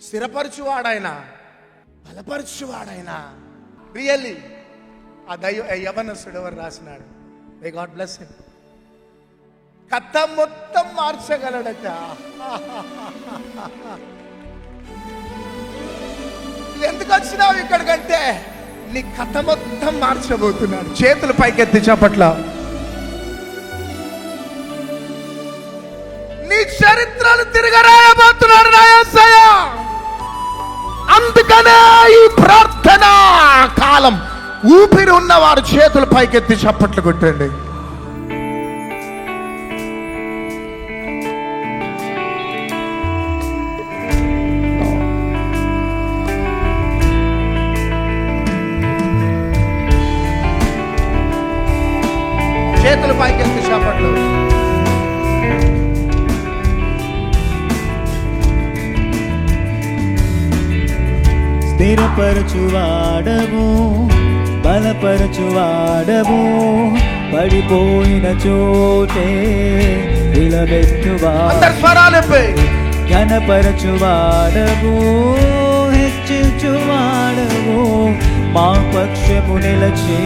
స్థిరపరచువాడైనా బలపరచువాడైనా. Really ఆ యవనస్తుడు ఎవరు రాసినాడు? May God bless him. కథ మొత్తం మార్చగలడట. ఎందుకు వచ్చినావు ఇక్కడికంటే నీ కథ మొత్తం మార్చబోతున్నాడు. చేతులు పైకెత్తి చప్పట్ల. నీ చరిత్రలు తిరగరాయబోతున్నాడు నా యేసయ్య. అందుకనే ఈ ప్రార్థన కాలం ఊపిరి ఉన్నవారు చేతులు పైకెత్తి చప్పట్లు కొట్టండి. చేతులు పైకెత్తి చప్పట్లు. స్థిరపరచువాడము, బలపరచువాడము, పడిపోయిన చోటే నిలబెట్టువాడము, ఘనపరచువాడము, హెచ్చించువాడము, మా పక్షము నిలచి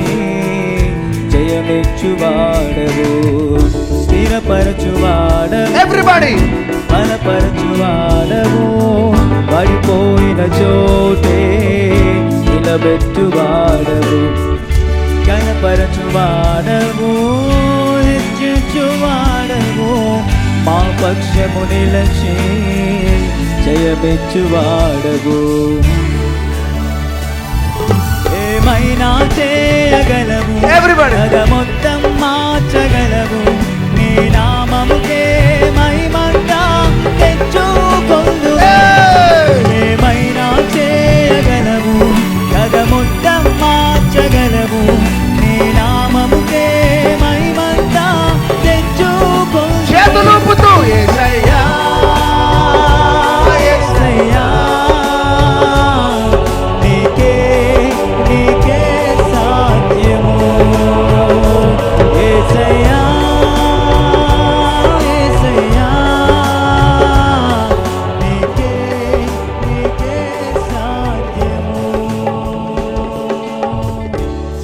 జయమెచ్చువాడము. స్థిరపరచువాడము, ఎవ్రీబడీ, బలపరచువాడము, పడిపోయిన చోటే నిలబెట్టువాడము, ఘనపరచువాడము, హెచ్చించువాడము, మా పక్షము నిలచి జయమెచ్చువాడము. ఏమైనా చేయగలము, కథ మొత్తం మార్చగలము, నీ నామముకే మహిమంతా తెచ్చుకొందుము. ఏమైనా చేయగలము, కథ మొత్తం మార్చగలము, నీ నామముకే మహిమంతా తెచ్చుకొందుము. చేతులూపుతూ యేసయ్యా యేసయ్యా, నీకే నీకే సాధ్యము. యేసయ్యా యేసయ్యా, నీకే నీకే సాధ్యము.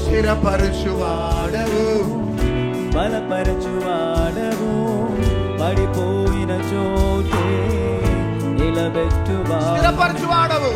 స్థిరపరచువాడవు, బలపరచువాడవు, పడిపోయిన చోటే నిలబెట్టువాడవు. స్థిరపరచువాడవు,